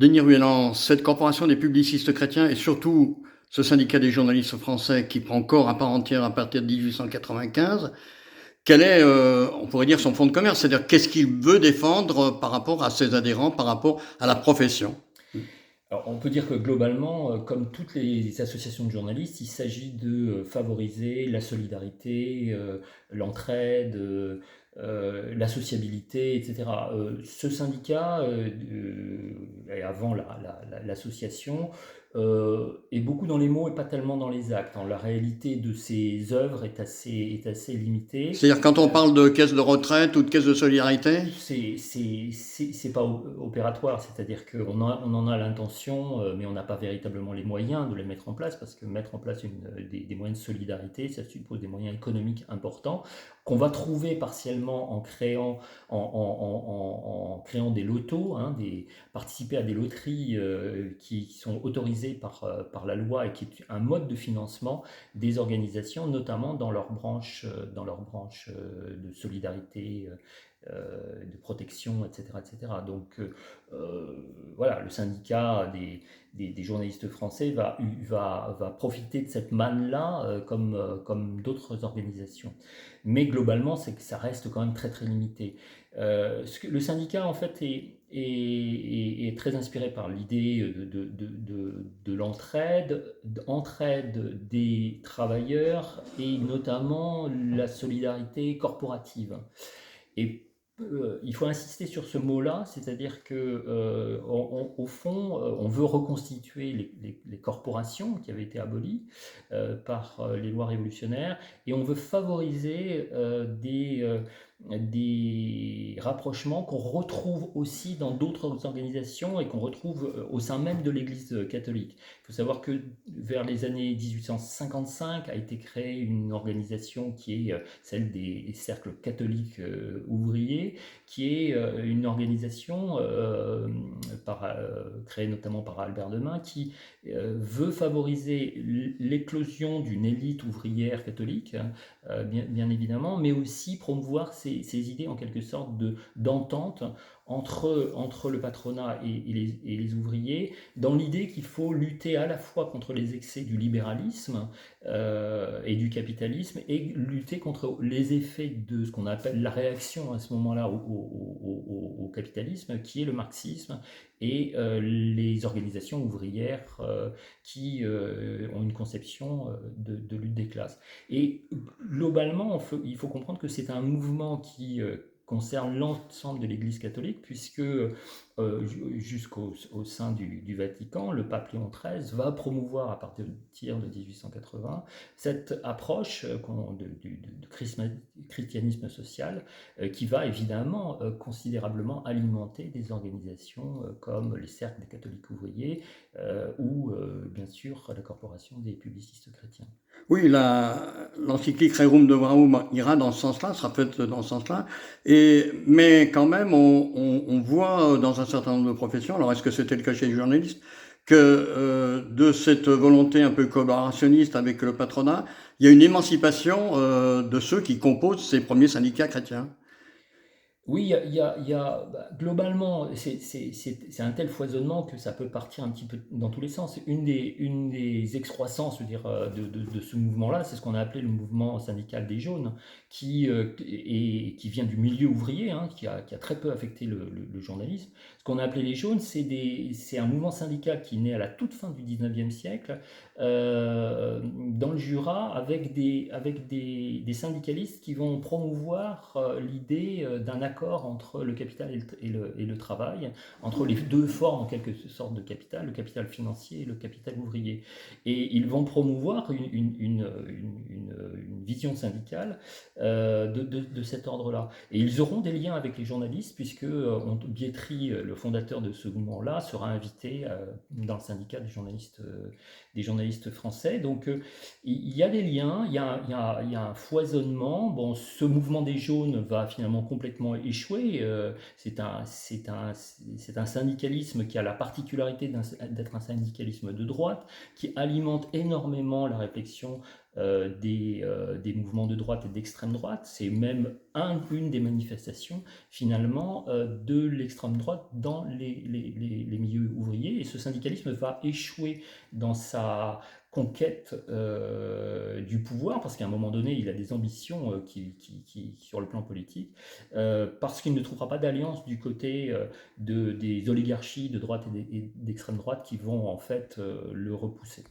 Denis Ruellan, cette corporation des publicistes chrétiens et surtout ce syndicat des journalistes français qui prend corps à part entière à partir de 1895, quel est, on pourrait dire, son fonds de commerce? C'est-à-dire qu'est-ce qu'il veut défendre par rapport à ses adhérents, par rapport à la profession? Alors, on peut dire que globalement, comme toutes les associations de journalistes, il s'agit de favoriser la solidarité, l'entraide, la sociabilité, etc. Ce syndicat, et avant l'association, est beaucoup dans les mots et pas tellement dans les actes. La réalité de ses œuvres est assez limitée. C'est-à-dire quand on parle de caisse de retraite ou de caisse de solidarité? C'est pas opératoire, c'est-à-dire qu'on en a l'intention, mais on n'a pas véritablement les moyens de les mettre en place, parce que mettre en place des moyens de solidarité, ça suppose des moyens économiques importants, qu'on va trouver partiellement en créant des lotos, hein, participer à des loteries qui sont autorisées par la loi et qui est un mode de financement des organisations, notamment dans leur branche de solidarité, de protection, etc., etc. Donc voilà, le syndicat des journalistes français va profiter de cette manne-là comme d'autres organisations. Mais globalement, c'est que ça reste quand même très très limité. Le syndicat, en fait, est très inspiré par l'idée de l'entraide, entraide des travailleurs et notamment la solidarité corporative. Et il faut insister sur ce mot-là, c'est-à-dire que au fond, on veut reconstituer les corporations qui avaient été abolies par les lois révolutionnaires, et on veut favoriser des rapprochements qu'on retrouve aussi dans d'autres organisations et qu'on retrouve au sein même de l'Église catholique. Il faut savoir que vers les années 1855 a été créée une organisation qui est celle des cercles catholiques ouvriers, qui est une organisation créée notamment par Albert Demain, qui veut favoriser l'éclosion d'une élite ouvrière catholique, bien évidemment, mais aussi promouvoir ces idées en quelque sorte d'entente entre le patronat et les ouvriers, dans l'idée qu'il faut lutter à la fois contre les excès du libéralisme et du capitalisme, et lutter contre les effets de ce qu'on appelle la réaction à ce moment-là au capitalisme, qui est le marxisme et les organisations ouvrières qui ont une conception de lutte des classes. Et globalement, il faut comprendre que c'est un mouvement qui concerne l'ensemble de l'Église catholique, puisque jusqu'au sein du Vatican, le pape Léon XIII va promouvoir à partir de 1880 cette approche de christianisme social, qui va évidemment considérablement alimenter des organisations comme les cercles des catholiques ouvriers ou bien sûr la corporation des publicistes chrétiens. Oui, l'encyclique Rerum Novarum ira dans ce sens-là, sera faite dans ce sens-là. Mais quand même, on voit dans un certain nombre de professions, alors est-ce que c'était le cas chez les journalistes, que de cette volonté un peu collaborationniste avec le patronat, il y a une émancipation de ceux qui composent ces premiers syndicats chrétiens. Oui, globalement, c'est un tel foisonnement que ça peut partir un petit peu dans tous les sens. Une des excroissances, je veux dire, de ce mouvement-là, c'est ce qu'on a appelé le mouvement syndical des jaunes, qui vient du milieu ouvrier, hein, qui a très peu affecté le journalisme. Ce qu'on a appelé les jaunes, c'est un mouvement syndical qui naît à la toute fin du 19e siècle, dans le Jura, avec des syndicalistes qui vont promouvoir l'idée d'un accord entre le capital et le travail, entre les deux formes en quelque sorte de capital, le capital financier et le capital ouvrier. Et ils vont promouvoir une vision syndicale de cet ordre-là. Et ils auront des liens avec les journalistes, puisque Bietri, le fondateur de ce mouvement-là, sera invité dans le syndicat des journalistes français. Donc il y a des liens, il y a un foisonnement. Bon, ce mouvement des jaunes va finalement complètement échouer. C'est un syndicalisme qui a la particularité d'être un syndicalisme de droite, qui alimente énormément la réflexion des mouvements de droite et d'extrême droite. C'est même une des manifestations finalement de l'extrême droite dans les milieux ouvriers ce syndicalisme va échouer dans sa conquête du pouvoir, parce qu'à un moment donné, il a des ambitions sur le plan politique, parce qu'il ne trouvera pas d'alliance du côté des oligarchies de droite et d'extrême droite qui vont en fait le repousser.